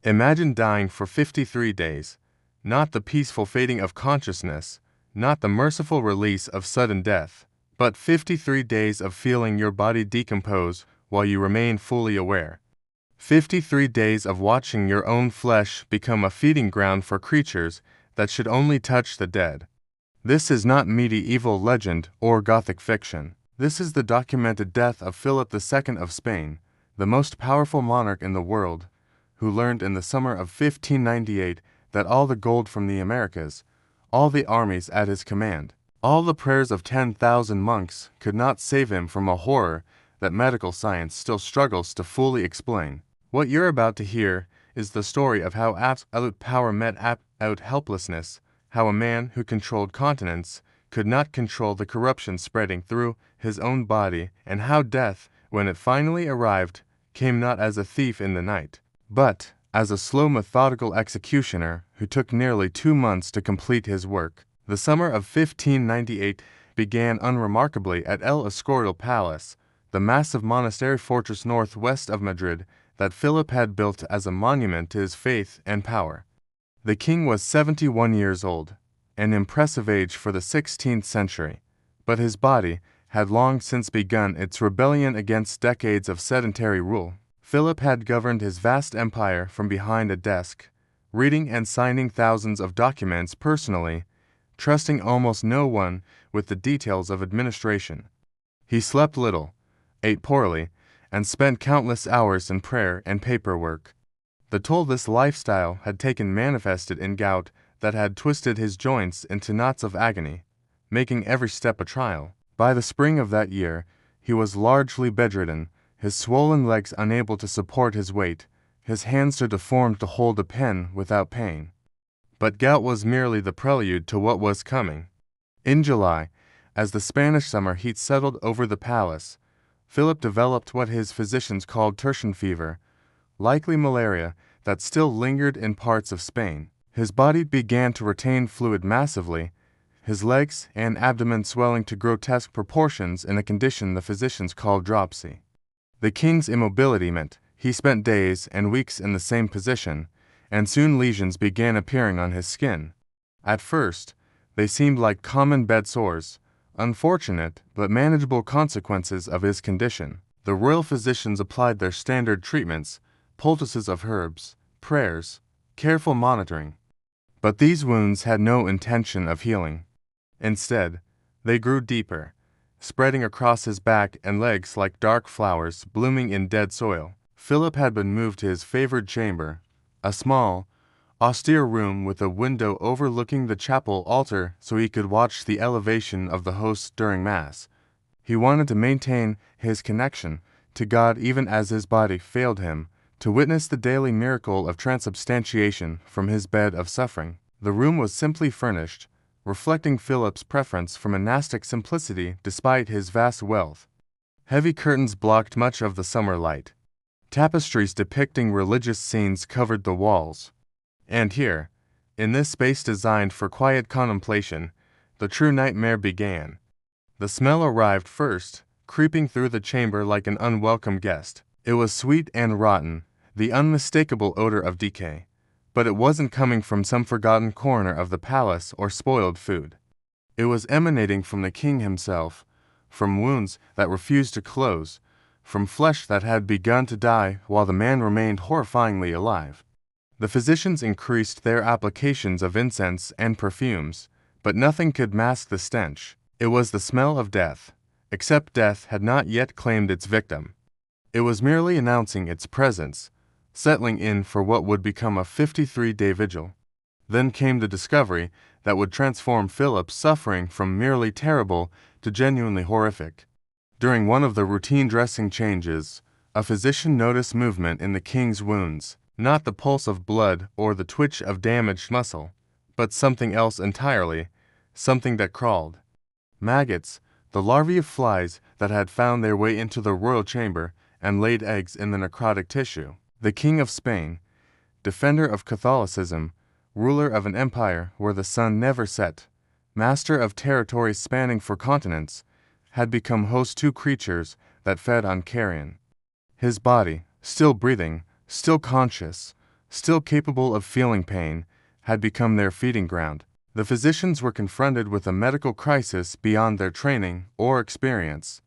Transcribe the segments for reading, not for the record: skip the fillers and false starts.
Imagine dying for 53 days, not the peaceful fading of consciousness, not the merciful release of sudden death, but 53 days of feeling your body decompose while you remain fully aware. 53 days of watching your own flesh become a feeding ground for creatures that should only touch the dead. This is not medieval legend or Gothic fiction. This is the documented death of Philip II of Spain, the most powerful monarch in the world, who learned in the summer of 1598 that all the gold from the Americas, all the armies at his command, all the prayers of 10,000 monks could not save him from a horror that medical science still struggles to fully explain. What you're about to hear is the story of how absolute power met absolute helplessness, how a man who controlled continents could not control the corruption spreading through his own body, and how death, when it finally arrived, came not as a thief in the night, but as a slow methodical executioner who took nearly 2 months to complete his work. The summer of 1598 began unremarkably at El Escorial Palace, the massive monastery fortress northwest of Madrid that Philip had built as a monument to his faith and power. The king was 71 years old, an impressive age for the 16th century, but his body had long since begun its rebellion against decades of sedentary rule. Philip had governed his vast empire from behind a desk, reading and signing thousands of documents personally, trusting almost no one with the details of administration. He slept little, ate poorly, and spent countless hours in prayer and paperwork. The toll this lifestyle had taken manifested in gout that had twisted his joints into knots of agony, making every step a trial. By the spring of that year, he was largely bedridden, his swollen legs unable to support his weight, his hands too deformed to hold a pen without pain. But gout was merely the prelude to what was coming. In July, as the Spanish summer heat settled over the palace, Philip developed what his physicians called tertian fever, likely malaria that still lingered in parts of Spain. His body began to retain fluid massively, his legs and abdomen swelling to grotesque proportions in a condition the physicians called dropsy. The king's immobility meant he spent days and weeks in the same position, and soon lesions began appearing on his skin. At first, they seemed like common bed sores, unfortunate but manageable consequences of his condition. The royal physicians applied their standard treatments, poultices of herbs, prayers, careful monitoring. But these wounds had no intention of healing. Instead, they grew deeper, spreading across his back and legs like dark flowers blooming in dead soil. Philip had been moved to his favored chamber, a small, austere room with a window overlooking the chapel altar so he could watch the elevation of the host during Mass. He wanted to maintain his connection to God even as his body failed him, to witness the daily miracle of transubstantiation from his bed of suffering. The room was simply furnished, reflecting Philip's preference for monastic simplicity despite his vast wealth. Heavy curtains blocked much of the summer light. Tapestries depicting religious scenes covered the walls. And here, in this space designed for quiet contemplation, the true nightmare began. The smell arrived first, creeping through the chamber like an unwelcome guest. It was sweet and rotten, the unmistakable odor of decay. But it wasn't coming from some forgotten corner of the palace or spoiled food. It was emanating from the king himself, from wounds that refused to close, from flesh that had begun to die while the man remained horrifyingly alive. The physicians increased their applications of incense and perfumes, but nothing could mask the stench. It was the smell of death, except death had not yet claimed its victim. It was merely announcing its presence, settling in for what would become a 53-day vigil. Then came the discovery that would transform Philip's suffering from merely terrible to genuinely horrific. During one of the routine dressing changes, a physician noticed movement in the king's wounds, not the pulse of blood or the twitch of damaged muscle, but something else entirely, something that crawled. Maggots, the larvae of flies that had found their way into the royal chamber and laid eggs in the necrotic tissue. The King of Spain, defender of Catholicism, ruler of an empire where the sun never set, master of territories spanning 4 continents, had become host to creatures that fed on carrion. His body, still breathing, still conscious, still capable of feeling pain, had become their feeding ground. The physicians were confronted with a medical crisis beyond their training or experience.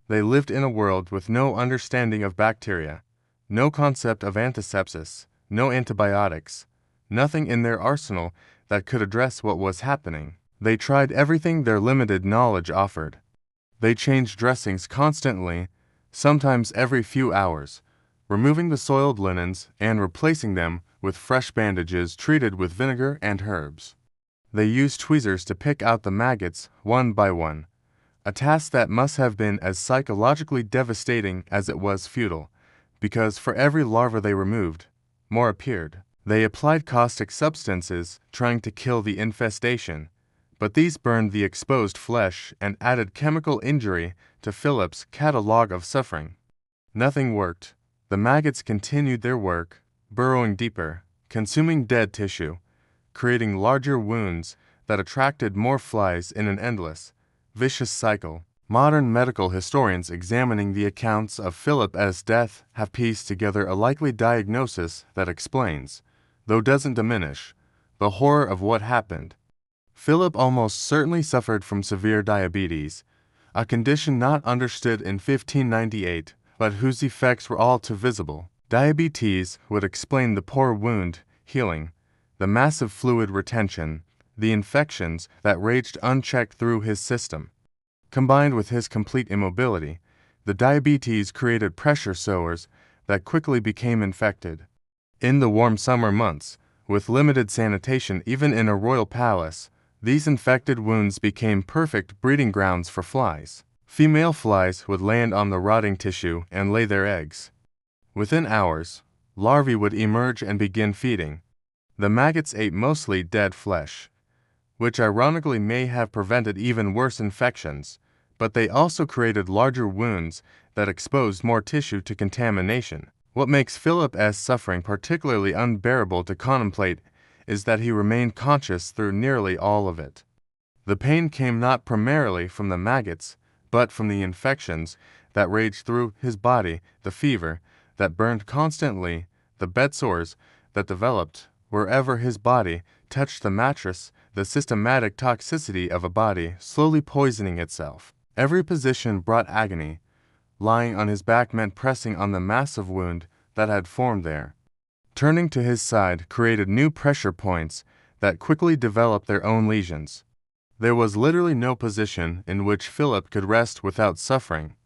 They lived in a world with no understanding of bacteria, no concept of antisepsis, no antibiotics, nothing in their arsenal that could address what was happening. They tried everything their limited knowledge offered. They changed dressings constantly, sometimes every few hours, removing the soiled linens and replacing them with fresh bandages treated with vinegar and herbs. They used tweezers to pick out the maggots one by one, a task that must have been as psychologically devastating as it was futile, because for every larva they removed, more appeared. They applied caustic substances, trying to kill the infestation, but these burned the exposed flesh and added chemical injury to Philip's catalog of suffering. Nothing worked. The maggots continued their work, burrowing deeper, consuming dead tissue, creating larger wounds that attracted more flies in an endless, vicious cycle. Modern medical historians examining the accounts of Philip's death have pieced together a likely diagnosis that explains, though doesn't diminish, the horror of what happened. Philip almost certainly suffered from severe diabetes, a condition not understood in 1598, but whose effects were all too visible. Diabetes would explain the poor wound healing, the massive fluid retention, the infections that raged unchecked through his system. Combined with his complete immobility, the diabetes created pressure sores that quickly became infected. In the warm summer months, with limited sanitation even in a royal palace, these infected wounds became perfect breeding grounds for flies. Female flies would land on the rotting tissue and lay their eggs. Within hours, larvae would emerge and begin feeding. The maggots ate mostly dead flesh, which ironically may have prevented even worse infections, but they also created larger wounds that exposed more tissue to contamination. What makes Philip's suffering particularly unbearable to contemplate is that he remained conscious through nearly all of it. The pain came not primarily from the maggots, but from the infections that raged through his body, the fever that burned constantly, the bed sores that developed wherever his body touched the mattress, the systematic toxicity of a body slowly poisoning itself. Every position brought agony. Lying on his back meant pressing on the massive wound that had formed there. Turning to his side created new pressure points that quickly developed their own lesions. There was literally no position in which Philip could rest without suffering,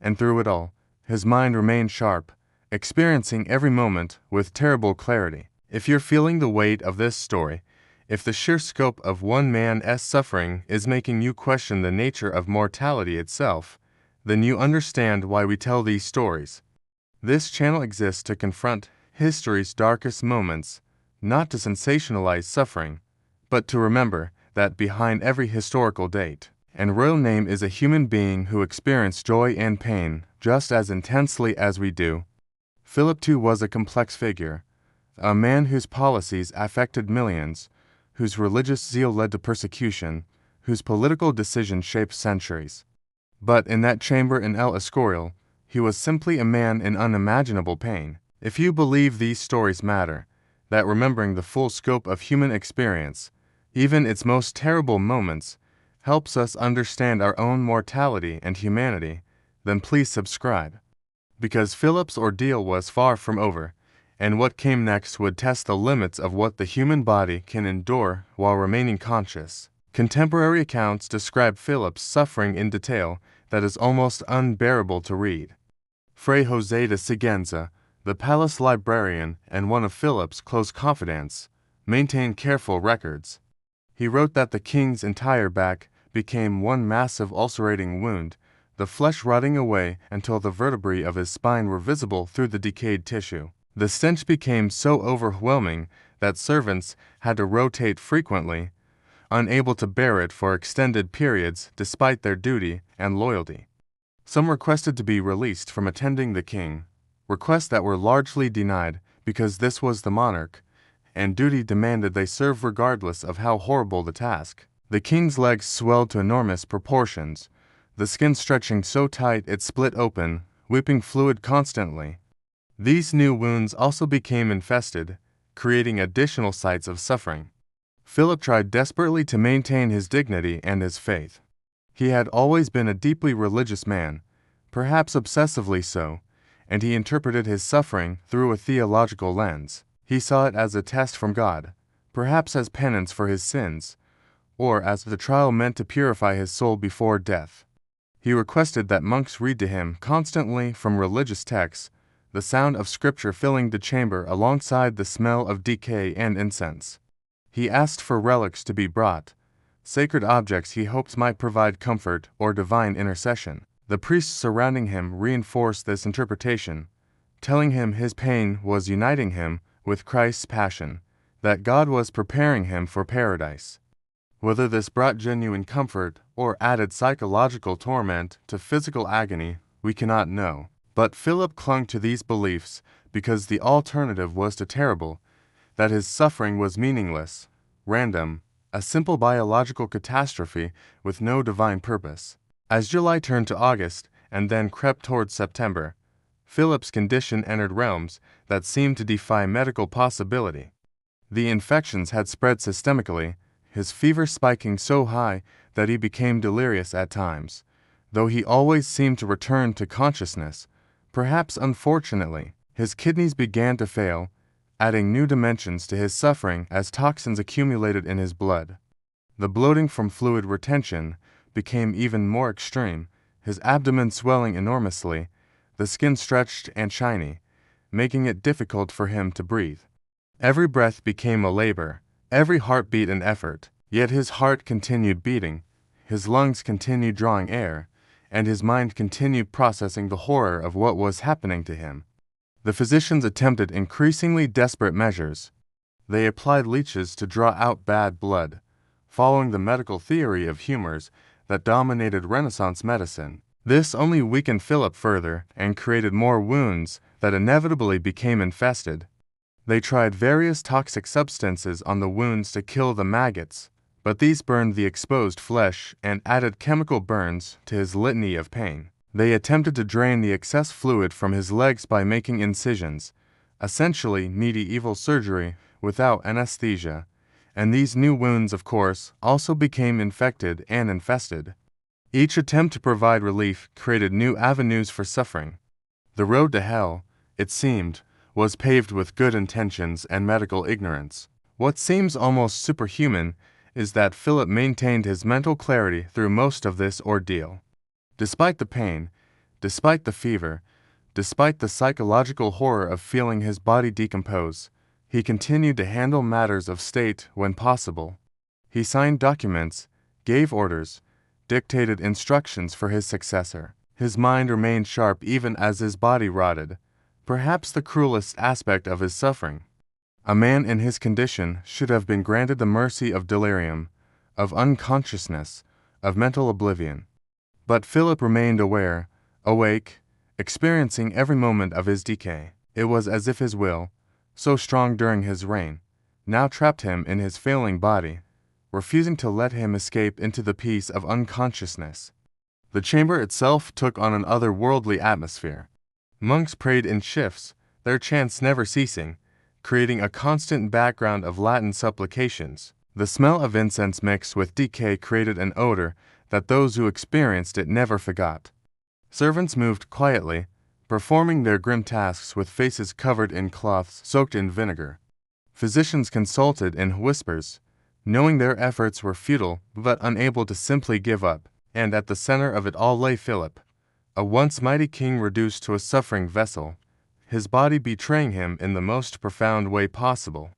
and through it all, his mind remained sharp, experiencing every moment with terrible clarity. If you're feeling the weight of this story, if the sheer scope of one man's suffering is making you question the nature of mortality itself, then you understand why we tell these stories. This channel exists to confront history's darkest moments, not to sensationalize suffering, but to remember that behind every historical date and royal name is a human being who experienced joy and pain just as intensely as we do. Philip too was a complex figure, a man whose policies affected millions, whose religious zeal led to persecution, whose political decisions shaped centuries. But in that chamber in El Escorial, he was simply a man in unimaginable pain. If you believe these stories matter, that remembering the full scope of human experience, even its most terrible moments, helps us understand our own mortality and humanity, then please subscribe. Because Philip's ordeal was far from over, and what came next would test the limits of what the human body can endure while remaining conscious. Contemporary accounts describe Philip's suffering in detail that is almost unbearable to read. Fray José de Sigüenza, the palace librarian and one of Philip's close confidants, maintained careful records. He wrote that the king's entire back became one massive ulcerating wound, the flesh rotting away until the vertebrae of his spine were visible through the decayed tissue. The stench became so overwhelming that servants had to rotate frequently, unable to bear it for extended periods despite their duty and loyalty. Some requested to be released from attending the king, requests that were largely denied because this was the monarch, and duty demanded they serve regardless of how horrible the task. The king's legs swelled to enormous proportions, the skin stretching so tight it split open, weeping fluid constantly. These new wounds also became infested, creating additional sites of suffering. Philip tried desperately to maintain his dignity and his faith. He had always been a deeply religious man, perhaps obsessively so, and he interpreted his suffering through a theological lens. He saw it as a test from God, perhaps as penance for his sins, or as the trial meant to purify his soul before death. He requested that monks read to him constantly from religious texts, the sound of scripture filling the chamber alongside the smell of decay and incense. He asked for relics to be brought, sacred objects he hoped might provide comfort or divine intercession. The priests surrounding him reinforced this interpretation, telling him his pain was uniting him with Christ's passion, that God was preparing him for paradise. Whether this brought genuine comfort or added psychological torment to physical agony, we cannot know. But Philip clung to these beliefs because the alternative was too terrible, that his suffering was meaningless, random, a simple biological catastrophe with no divine purpose. As July turned to August and then crept towards September, Philip's condition entered realms that seemed to defy medical possibility. The infections had spread systemically, his fever spiking so high that he became delirious at times, though he always seemed to return to consciousness. Perhaps unfortunately, his kidneys began to fail, adding new dimensions to his suffering as toxins accumulated in his blood. The bloating from fluid retention became even more extreme, his abdomen swelling enormously, the skin stretched and shiny, making it difficult for him to breathe. Every breath became a labor, every heartbeat an effort, yet his heart continued beating, his lungs continued drawing air, and his mind continued processing the horror of what was happening to him. The physicians attempted increasingly desperate measures. They applied leeches to draw out bad blood, following the medical theory of humors that dominated Renaissance medicine. This only weakened Philip further and created more wounds that inevitably became infested. They tried various toxic substances on the wounds to kill the maggots, but these burned the exposed flesh and added chemical burns to his litany of pain. They attempted to drain the excess fluid from his legs by making incisions, essentially medieval surgery without anesthesia, and these new wounds, of course, also became infected and infested. Each attempt to provide relief created new avenues for suffering. The road to hell, it seemed, was paved with good intentions and medical ignorance. What seems almost superhuman is that Philip maintained his mental clarity through most of this ordeal. Despite the pain, despite the fever, despite the psychological horror of feeling his body decompose, he continued to handle matters of state when possible. He signed documents, gave orders, dictated instructions for his successor. His mind remained sharp even as his body rotted, perhaps the cruelest aspect of his suffering. A man in his condition should have been granted the mercy of delirium, of unconsciousness, of mental oblivion. But Philip remained aware, awake, experiencing every moment of his decay. It was as if his will, so strong during his reign, now trapped him in his failing body, refusing to let him escape into the peace of unconsciousness. The chamber itself took on an otherworldly atmosphere. Monks prayed in shifts, their chants never ceasing, creating a constant background of Latin supplications. The smell of incense mixed with decay created an odor that those who experienced it never forgot. Servants moved quietly, performing their grim tasks with faces covered in cloths soaked in vinegar. Physicians consulted in whispers, knowing their efforts were futile but unable to simply give up, and at the center of it all lay Philip, a once mighty king reduced to a suffering vessel, his body betraying him in the most profound way possible.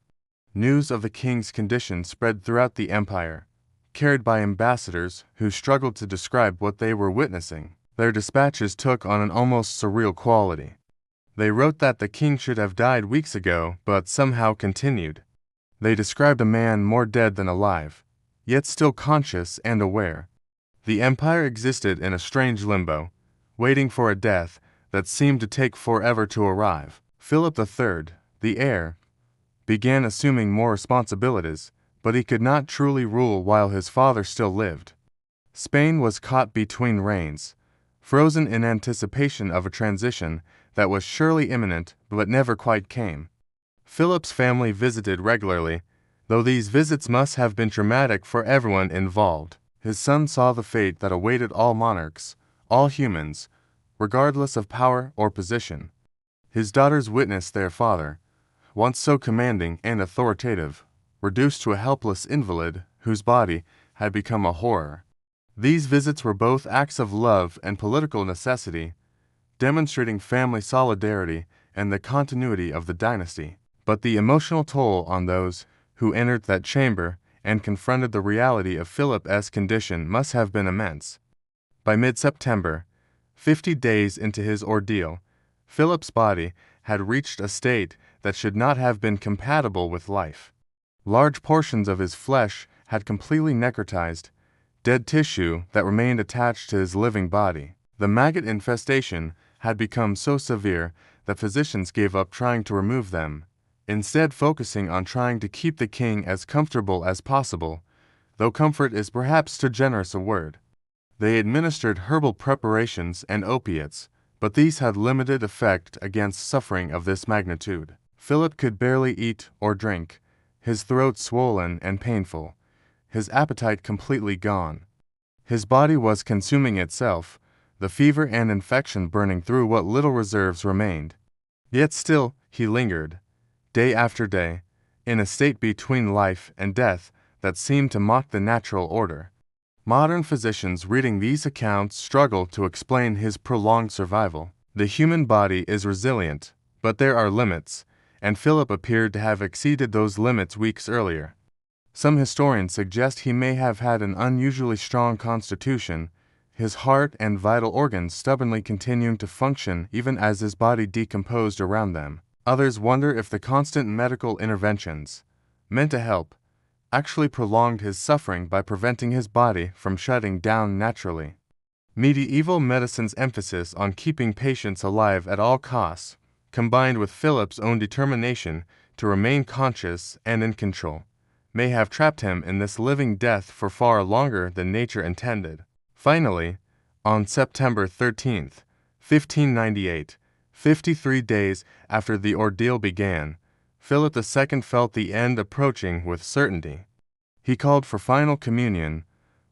News of the king's condition spread throughout the empire, carried by ambassadors who struggled to describe what they were witnessing. Their dispatches took on an almost surreal quality. They wrote that the king should have died weeks ago, but somehow continued. They described a man more dead than alive, yet still conscious and aware. The empire existed in a strange limbo, waiting for a death that seemed to take forever to arrive. Philip III, the heir, began assuming more responsibilities, but he could not truly rule while his father still lived. Spain was caught between reigns, frozen in anticipation of a transition that was surely imminent but never quite came. Philip's family visited regularly, though these visits must have been traumatic for everyone involved. His son saw the fate that awaited all monarchs, all humans, regardless of power or position. His daughters witnessed their father, once so commanding and authoritative, reduced to a helpless invalid whose body had become a horror. These visits were both acts of love and political necessity, demonstrating family solidarity and the continuity of the dynasty. But the emotional toll on those who entered that chamber and confronted the reality of Philip's condition must have been immense. By mid-September, 50 days into his ordeal, Philip's body had reached a state that should not have been compatible with life. Large portions of his flesh had completely necrotized, dead tissue that remained attached to his living body. The maggot infestation had become so severe that physicians gave up trying to remove them, instead focusing on trying to keep the king as comfortable as possible, though comfort is perhaps too generous a word. They administered herbal preparations and opiates, but these had limited effect against suffering of this magnitude. Philip could barely eat or drink, his throat swollen and painful, his appetite completely gone. His body was consuming itself, the fever and infection burning through what little reserves remained. Yet still, he lingered, day after day, in a state between life and death that seemed to mock the natural order. Modern physicians reading these accounts struggle to explain his prolonged survival. The human body is resilient, but there are limits, and Philip appeared to have exceeded those limits weeks earlier. Some historians suggest he may have had an unusually strong constitution, his heart and vital organs stubbornly continuing to function even as his body decomposed around them. Others wonder if the constant medical interventions, meant to help, actually prolonged his suffering by preventing his body from shutting down naturally. Medieval medicine's emphasis on keeping patients alive at all costs, combined with Philip's own determination to remain conscious and in control, may have trapped him in this living death for far longer than nature intended. Finally, on September 13, 1598, 53 days after the ordeal began, Philip II felt the end approaching with certainty. He called for final communion,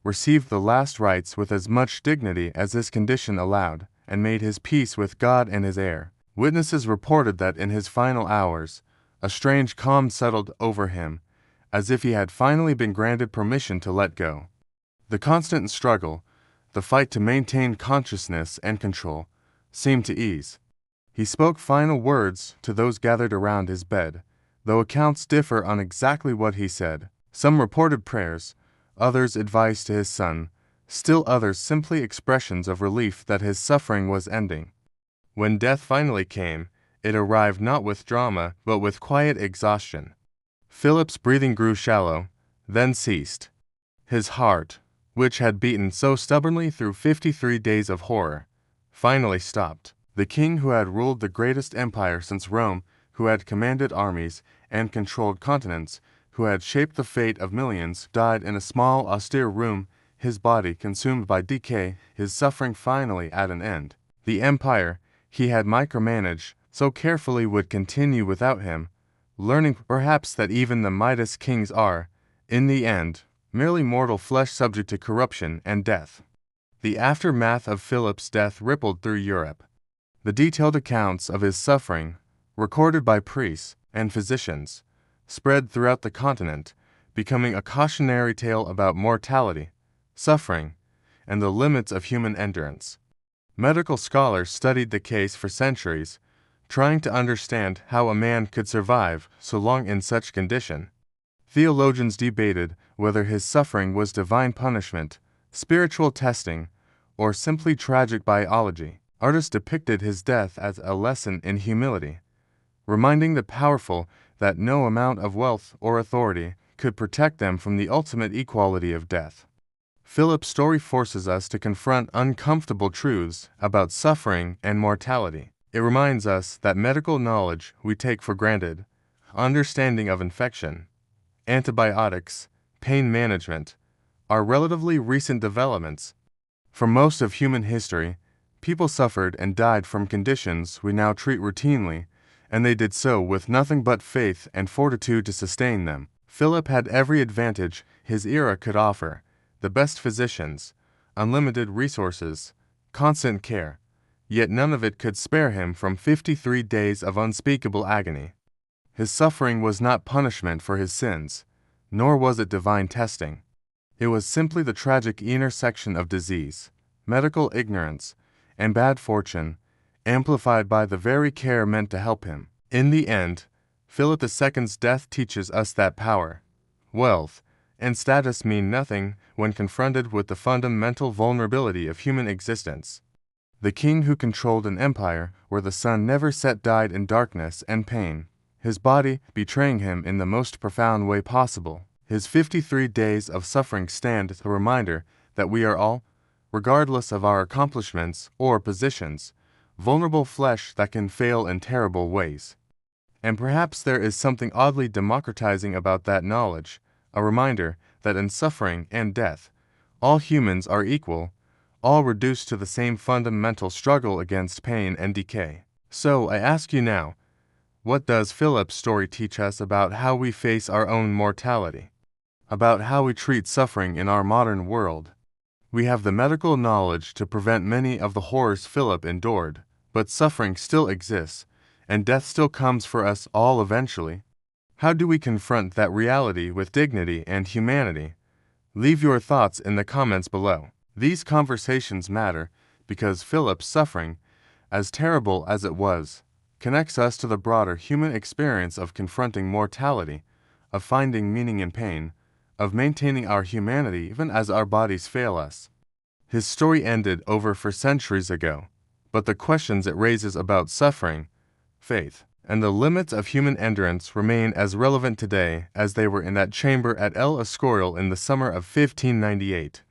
received the last rites with as much dignity as his condition allowed, and made his peace with God and his heir. Witnesses reported that in his final hours, a strange calm settled over him, as if he had finally been granted permission to let go. The constant struggle, the fight to maintain consciousness and control, seemed to ease. He spoke final words to those gathered around his bed, though accounts differ on exactly what he said. Some reported prayers, others advice to his son, still others simply expressions of relief that his suffering was ending. When death finally came, it arrived not with drama but with quiet exhaustion. Philip's breathing grew shallow, then ceased. His heart, which had beaten so stubbornly through 53 days of horror, finally stopped. The king who had ruled the greatest empire since Rome, who had commanded armies and controlled continents, who had shaped the fate of millions, died in a small, austere room, his body consumed by decay, his suffering finally at an end. The empire he had micromanaged so carefully would continue without him, learning perhaps that even the mightiest kings are, in the end, merely mortal flesh subject to corruption and death. The aftermath of Philip's death rippled through Europe. The detailed accounts of his suffering, recorded by priests and physicians, spread throughout the continent, becoming a cautionary tale about mortality, suffering, and the limits of human endurance. Medical scholars studied the case for centuries, trying to understand how a man could survive so long in such condition. Theologians debated whether his suffering was divine punishment, spiritual testing, or simply tragic biology. Artists depicted his death as a lesson in humility, reminding the powerful that no amount of wealth or authority could protect them from the ultimate equality of death. Philip's story forces us to confront uncomfortable truths about suffering and mortality. It reminds us that medical knowledge we take for granted, understanding of infection, antibiotics, pain management, are relatively recent developments. For most of human history, people suffered and died from conditions we now treat routinely, and they did so with nothing but faith and fortitude to sustain them. Philip had every advantage his era could offer: the best physicians, unlimited resources, constant care, yet none of it could spare him from 53 days of unspeakable agony. His suffering was not punishment for his sins, nor was it divine testing. It was simply the tragic intersection of disease, medical ignorance, and bad fortune, amplified by the very care meant to help him. In the end, Philip II's death teaches us that power, wealth, and status mean nothing when confronted with the fundamental vulnerability of human existence. The king who controlled an empire where the sun never set died in darkness and pain, his body betraying him in the most profound way possible. His 53 days of suffering stand as a reminder that we are all, regardless of our accomplishments or positions, vulnerable flesh that can fail in terrible ways. And perhaps there is something oddly democratizing about that knowledge, a reminder that in suffering and death, all humans are equal, all reduced to the same fundamental struggle against pain and decay. So I ask you now, what does Philip's story teach us about how we face our own mortality? About how we treat suffering in our modern world? We have the medical knowledge to prevent many of the horrors Philip endured, but suffering still exists, and death still comes for us all eventually. How do we confront that reality with dignity and humanity? Leave your thoughts in the comments below. These conversations matter because Philip's suffering, as terrible as it was, connects us to the broader human experience of confronting mortality, of finding meaning in pain, of maintaining our humanity even as our bodies fail us. His story ended over 4 centuries ago, but the questions it raises about suffering, faith, and the limits of human endurance remain as relevant today as they were in that chamber at El Escorial in the summer of 1598.